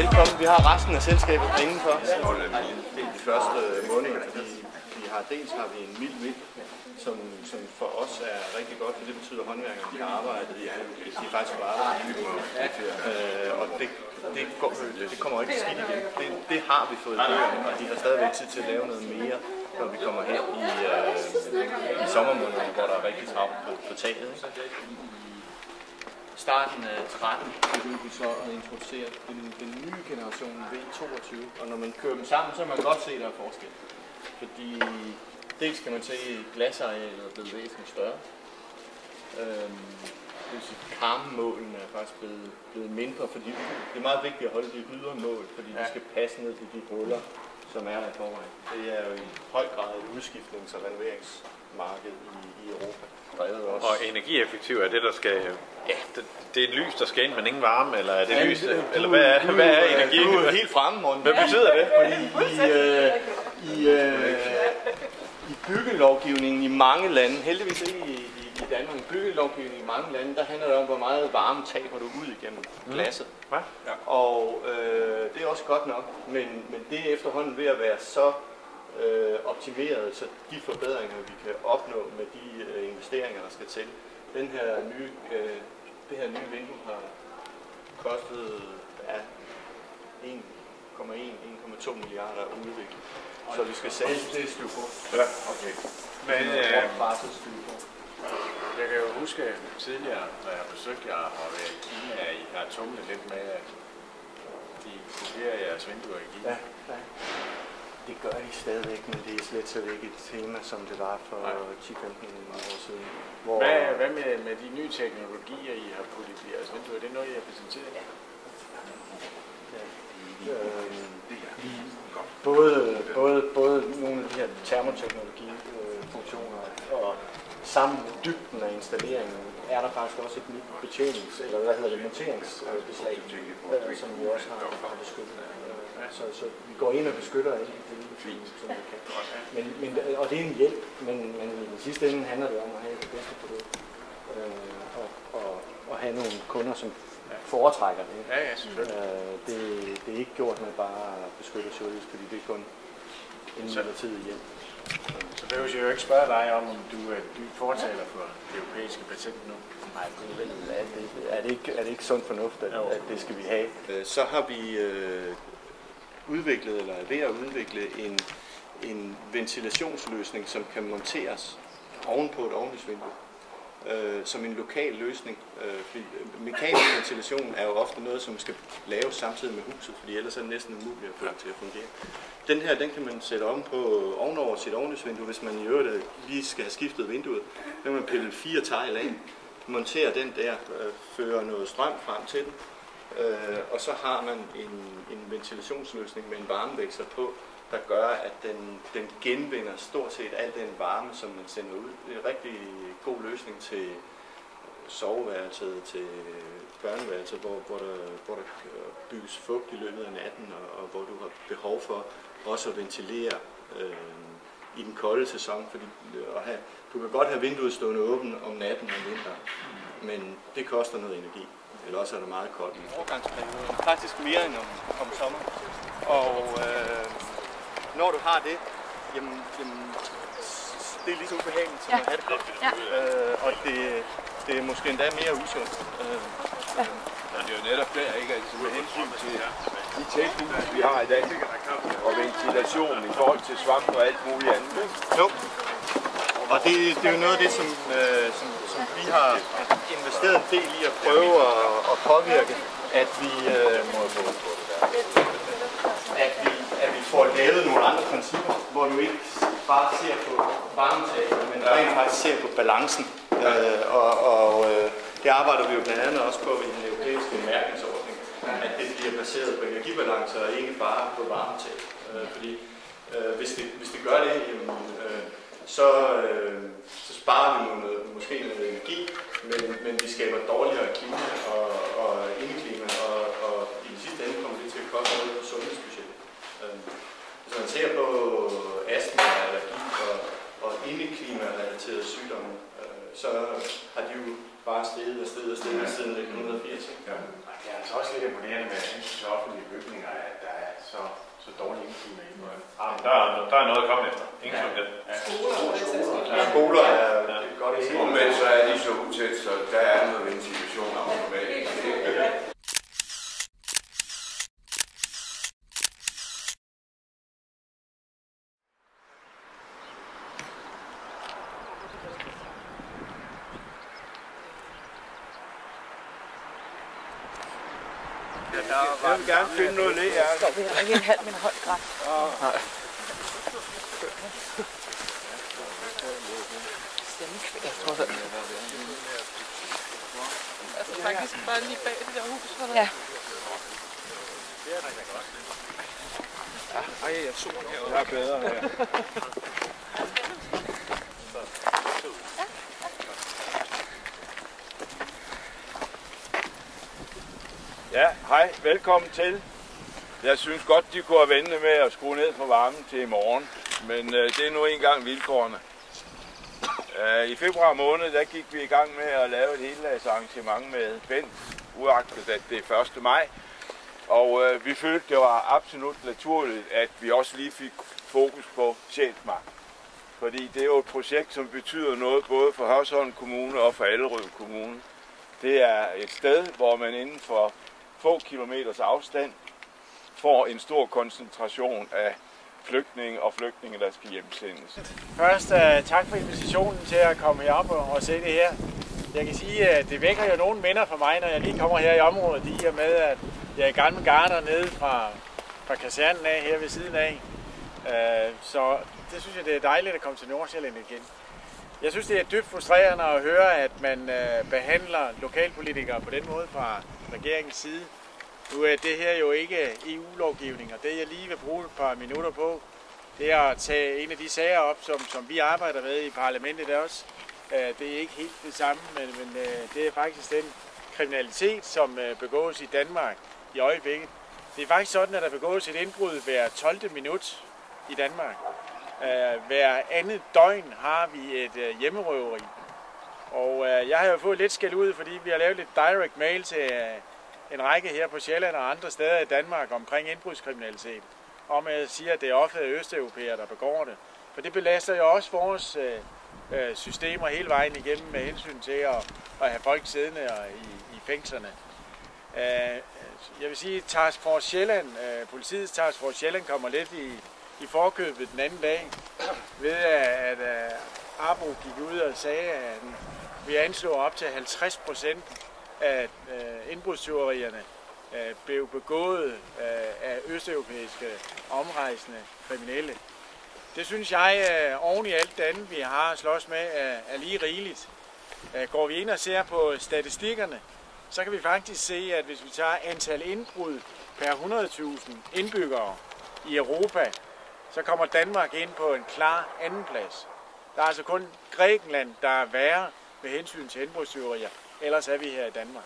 Velkommen. Vi har resten af selskabet indenfor. Det er de første måneder, fordi dels har vi en mild vinter, som for os er rigtig godt, for det betyder, at håndværkerne de har arbejdet i de er faktisk bare og det kommer ikke skidt igen. Det har vi fået i bøgerne, og de har stadigvæk tid til at lave noget mere, når vi kommer hen i sommermånederne, hvor der er rigtig travlt på taget. Starten af 13 begyndte vi så at introducere den nye generation V22, og når man kører dem sammen, så kan man godt se, at der er forskel. Fordi dels kan man se, at glasarealet er blevet væsentligt større. Karmemålene er faktisk blevet mindre, fordi det er meget vigtigt at holde de ydre mål, fordi de skal passe ned til de huller, som er der i forvejen. Det er jo i høj grad et udskiftnings- og renoveringsmarked i Europa. Og energieffektiv er det, der skal... Ja, det er et lys, der skal ind, men ingen varme, eller er det lys? Eller hvad er energi? Du er helt fremme, Morten. Hvad betyder det? Fordi i byggelovgivningen i mange lande, heldigvis ikke i Danmark, i byggelovgivningen i mange lande, der handler det om, hvor meget varme taber du ud igennem glasset. Ja. Og det er også godt nok, men det er efterhånden ved at være så optimeret, så de forbedringer, vi kan opnå med de investeringer, der skal til. Det her nye vindue har kostet 1,2 milliarder at udvikle. Så vi skal sælge det styr på. Ja, okay. Men jeg kan jo huske tidligere, når jeg besøgte jer og været i Kina, at I har tumlet lidt med, at de kopierer jeres vinduer i Kina. Ja. Det gør de stadigvæk, men det er slet ikke et tema, som det var for 10-15 år siden. Hvad med de nye teknologier, I har puttet i jeres vinduer? Er det noget, I har præsenteret? Både nogle af de her termoteknologifunktioner og sammen med dybden af installeringen er der faktisk også et nyt monteringsbeslag, som vi også har beskyttet. Så vi går ind og beskytter alle det lille som vi kan. Og det er en hjælp, men i den sidste ende handler det om at have det bedste produkt. Og have nogle kunder, som foretrækker det. Ja, selvfølgelig. Det er ikke gjort med bare at beskytte service, fordi det er kun en midlertidig hjælp. Så behøver jeg jo ikke spørge dig om du er dybt fortaler for det europæiske patent nu. Nej, er det ikke sund fornuft, at det skal vi have? Så har vi udviklet, eller er ved at udvikle en ventilationsløsning, som kan monteres ovenpå et ovnlysvindue. Som en lokal løsning. Fordi mekanisk ventilation er jo ofte noget, som skal laves samtidig med huset, fordi ellers er det næsten umuligt at få det til at fungere. Den her, den kan man sætte ovenover sit ovnlysvindue, hvis man i øvrigt lige skal have skiftet vinduet. Så kan man pille 4 tegl af, montere den der, føre noget strøm frem til den, og så har man en ventilationsløsning med en varmeveksler på, der gør, at den genvinder stort set al den varme, som man sender ud. Det er en rigtig god løsning til soveværelset, til børneværelset, hvor der bygges fugt i løbet af natten, og hvor du har behov for også at ventilere i den kolde sæson. Fordi du kan godt have vinduet stående åbent om natten og vinteren, men det koster noget energi. Eller også er det meget koldt. Overgangsperioden faktisk mere end om sommer. Og når du har det, jamen det er lige så ubehageligt som at have det koldt. Og det er måske endda mere usundt. Det er jo netop der, ikke? Altså med hensyn til de teknikker, vi har i dag, og ventilationen i forhold til svamp og alt muligt andet. Jo. Og det er jo noget af det, som vi har investeret en del i at prøve at påvirke, at vi får lavet nogle andre principper, hvor du ikke bare ser på varmetabet, men rent faktisk ser på balancen. Det arbejder vi jo blandt andet også på i den europæiske mærkningsordning, at det bliver baseret på energibalance og ikke bare på varmetab. Fordi hvis det gør det, så sparer vi måske noget energi, men vi skaber dårligere klima og indeklima, og i den sidste ende kommer det til at koste noget på sundhedsbudgettet. Hvis man ser på astma, allergi og indeklima-relaterede sygdomme, så har de jo bare steget siden 1980. Ja. Det er altså også lidt imponerende med hensyn til offentlige bygninger, at der er så dårlig indeklima i noget. Der er noget at komme efter. Ingen som det. Skoler er godt i sig. Men så er de så utæt, så der er noget ventilation automatisk. Jeg vil gerne finde noget læ. Så vi har ikke en halv, men højt græs. Nej. Altså faktisk bare lige bag det der hus. Ja. Ej, jeg så her. Jeg er bedre her. Ja, hej. Velkommen til. Jeg synes godt, de kunne have ventet med at skrue ned for varmen til i morgen, men det er nu engang vilkårene. I februar måned, der gik vi i gang med at lave et heldagsarrangement med Bent, uagtet at det er 1. maj. Og vi følte, det var absolut naturligt, at vi også lige fik fokus på Sjælsmark. Fordi det er jo et projekt, som betyder noget både for Hørsholm Kommune og for Allerød Kommune. Det er et sted, hvor man inden for få kilometers afstand får en stor koncentration af flygtninge og flygtninge, der skal hjemsendes. Først tak for invitationen til at komme herop og se det her. Jeg kan sige, at det vækker jo nogle minder for mig, når jeg lige kommer her i området, i og med, at jeg er gammel garder nede fra kasernen af her ved siden af. Så det synes jeg, det er dejligt at komme til Nordsjælland igen. Jeg synes, det er dybt frustrerende at høre, at man behandler lokalpolitikere på den måde fra regeringens side. Nu er det her jo ikke EU-lovgivning, og det jeg lige vil bruge et par minutter på, det er at tage en af de sager op, som vi arbejder med i parlamentet også. Det er ikke helt det samme, men det er faktisk den kriminalitet, som begås i Danmark i øjeblikket. Det er faktisk sådan, at der begås et indbrud hver 12. minut i Danmark. Hver andet døgn har vi et hjemmerøveri. Og jeg har jo fået lidt skæld ud, fordi vi har lavet lidt direct mail til en række her på Sjælland og andre steder i Danmark omkring indbrudskriminalitet. Om at sige, at det er ofte østeuropæere, der begår det. For det belaster jo også vores systemer hele vejen igennem med hensyn til at have folk siddende i fængslerne. Jeg vil sige, at Task Force Sjælland, politiets Task Force Sjælland kommer lidt i forkøbet den anden dag, ved at Arbo gik ud og sagde, at vi anslår op til 50% af indbrudstyverierne blev begået af østeuropæiske omrejsende kriminelle. Det synes jeg, oven i alt det andet, vi har slås med, er lige rigeligt. Går vi ind og ser på statistikkerne, så kan vi faktisk se, at hvis vi tager antal indbrud per 100.000 indbyggere i Europa, så kommer Danmark ind på en klar andenplads. Der er altså kun Grækenland, der er værre med hensyn til indbrudstyverier. Ellers er vi her i Danmark.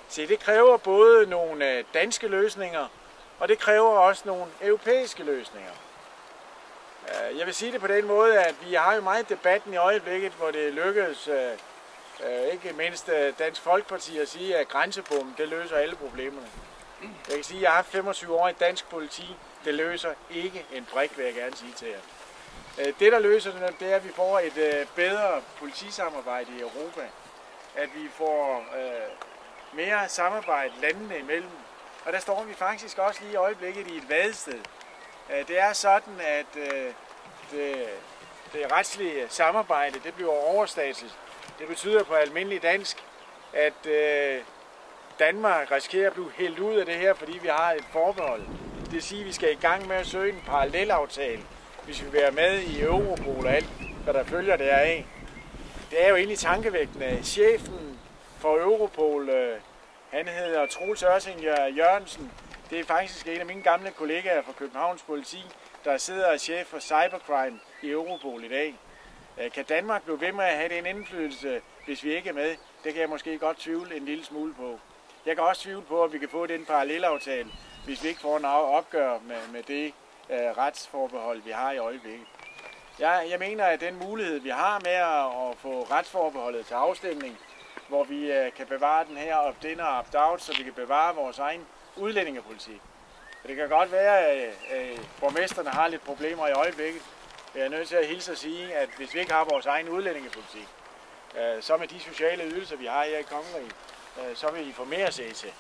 Så det kræver både nogle danske løsninger, og det kræver også nogle europæiske løsninger. Jeg vil sige det på den måde, at vi har jo meget debatten i øjeblikket, hvor det lykkedes, ikke mindst Dansk Folkeparti, at sige, at grænsebommen, det løser alle problemerne. Jeg kan sige, at jeg har haft 25 år i dansk politi. Det løser ikke en brik, vil jeg gerne sige til jer. Det, der løser det, er, at vi får et bedre politisamarbejde i Europa. At vi får mere samarbejde landene imellem. Og der står vi faktisk også lige i øjeblikket i et vadested. Det er sådan, at det retslige samarbejde, det bliver overstatsligt. Det betyder på almindelig dansk, at Danmark risikerer at blive hældt ud af det her, fordi vi har et forbehold. Det vil sige, at vi skal i gang med at søge en parallelaftale, hvis vi vil være med i Europol og alt, hvad der følger deraf. Det er jo egentlig tankevækkende. Chefen for Europol, han hedder Troels Ørsing Jørgensen. Det er faktisk en af mine gamle kollegaer fra Københavns Politi, der sidder og chef for cybercrime i Europol i dag. Kan Danmark blive ved med at have den indflydelse, hvis vi ikke er med? Det kan jeg måske godt tvivle en lille smule på. Jeg kan også tvivle på, at vi kan få den parallelaftale, hvis vi ikke får noget opgør med det retsforbehold, vi har i øjeblikket. Jeg mener, at den mulighed, vi har med at få retsforbeholdet til afstemning, hvor vi kan bevare den her opt-in og opt-out, så vi kan bevare vores egen udlændingepolitik. For det kan godt være, at borgmesterne har lidt problemer i øjeblikket. Jeg er nødt til at hilse og sige, at hvis vi ikke har vores egen udlændingepolitik, så med de sociale ydelser, vi har her i Kongeriget, så vil I få mere at se til.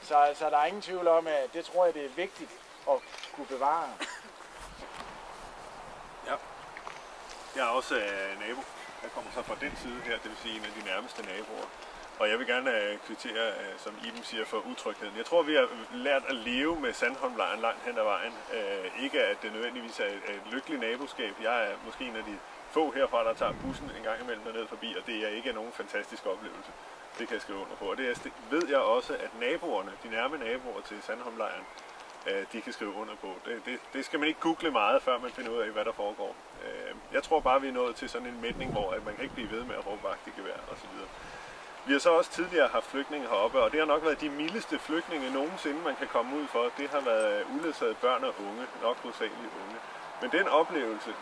Så der er ingen tvivl om, at det tror jeg, det er vigtigt at kunne bevare. Ja. Jeg er også nabo. Jeg kommer så fra den side her, det vil sige en af de nærmeste naboer. Og jeg vil gerne kvittere, som Iben siger, for utrygheden. Jeg tror, vi har lært at leve med Sandholmlejren langt hen ad vejen. Ikke at det nødvendigvis er et lykkeligt naboskab. Jeg er måske en af de få herfra, der tager bussen en gang imellem derned forbi, og det er ikke nogen fantastisk oplevelse. Det kan jeg skrive under på. Og det ved jeg også, at naboerne, de nærme naboer til Sandholmlejren, de kan skrive under på. Det skal man ikke google meget, før man finder ud af, hvad der foregår. Jeg tror bare, vi er nået til sådan en mætning, hvor at man kan ikke blive ved med at råbe vagt i gevær osv. Vi har så også tidligere haft flygtninge heroppe, og det har nok været de mildeste flygtninge nogensinde, man kan komme ud for. Det har været uledsagede børn og unge, nok hovedsageligt unge. Men den oplevelse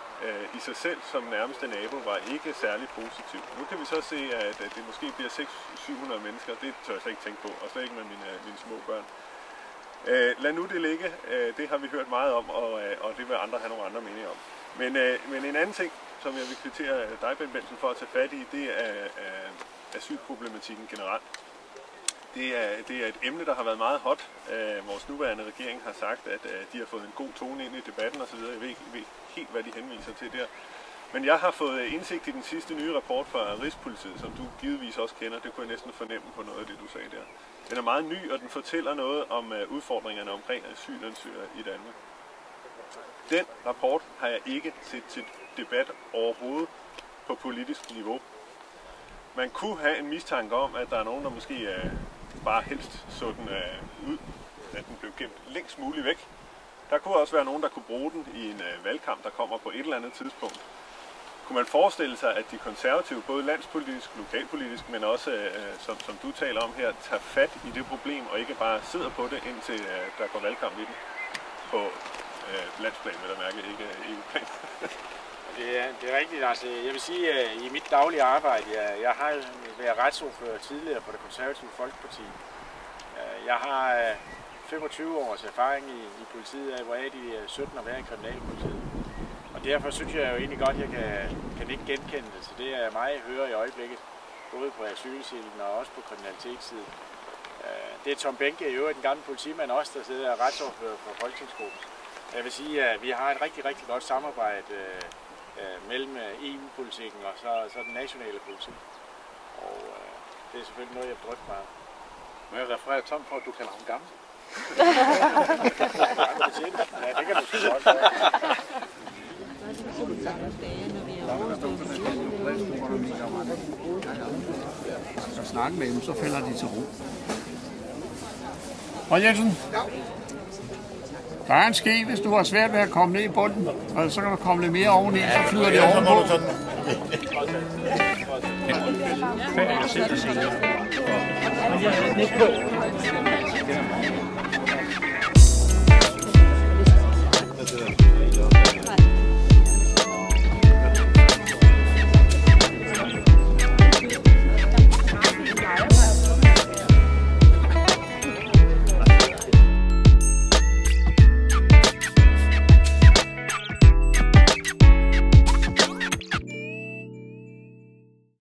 i sig selv som nærmeste nabo var ikke særlig positiv. Nu kan vi så se, at det måske bliver 600-700 mennesker. Det tør jeg slet ikke tænke på, og slet ikke med mine små børn. Lad nu det ligge. Det har vi hørt meget om, og det vil andre have nogle andre meninger om. Men en anden ting, som jeg vil kvittere dig, Ben Bendtsen, for at tage fat i, det er asylproblematikken generelt. Det er et emne, der har været meget hot. Vores nuværende regering har sagt, at de har fået en god tone ind i debatten osv. Jeg ved ikke helt, hvad de henviser til der. Men jeg har fået indsigt i den sidste nye rapport fra Rigspolitiet, som du givetvis også kender. Det kunne jeg næsten fornemme på noget af det, du sagde der. Den er meget ny, og den fortæller noget om udfordringerne omkring asylansøgere i Danmark. Den rapport har jeg ikke set til debat overhovedet på politisk niveau. Man kunne have en mistanke om, at der er nogen, der måske bare helst så den ud, at den blev gemt længst muligt væk. Der kunne også være nogen, der kunne bruge den i en valgkamp, der kommer på et eller andet tidspunkt. Kunne man forestille sig, at de konservative, både landspolitisk, lokalpolitisk, men også, som du taler om her, tager fat i det problem og ikke bare sidder på det, indtil der går valgkamp i den på landsplan, vil jeg mærke, ikke EU-plan? Det er rigtigt. Altså, jeg vil sige, at i mit daglige arbejde, jeg har været retsordfører tidligere på det konservative Folkeparti. Jeg har 25 års erfaring i politiet, hvoraf de 17 år været i kriminalpolitiet. Og derfor synes jeg jo egentlig godt, at jeg kan ikke genkende det. Så det er mig, jeg hører i øjeblikket, både på asylsiden og også på kriminalitetssiden. Det er Tom Behnke, i øvrigt den gamle politimand også, der sidder og er retsordfører for Folketingsgruppen. Jeg vil sige, at vi har et rigtig, rigtig godt samarbejde mellem EU-politikken og så den nationale politik. Og det er selvfølgelig noget, jeg har drømt meget. Må jeg referere Tom for, at du kalder ham gammel? Ja, det kan du sgu godt gøre. Hvis du snakker med dem, så falder de til ro. Og Jensen, der er en ske, hvis du har svært ved at komme ned i bunden, og så kan du komme lidt mere oveni, så flyder det ovenpå. Ja,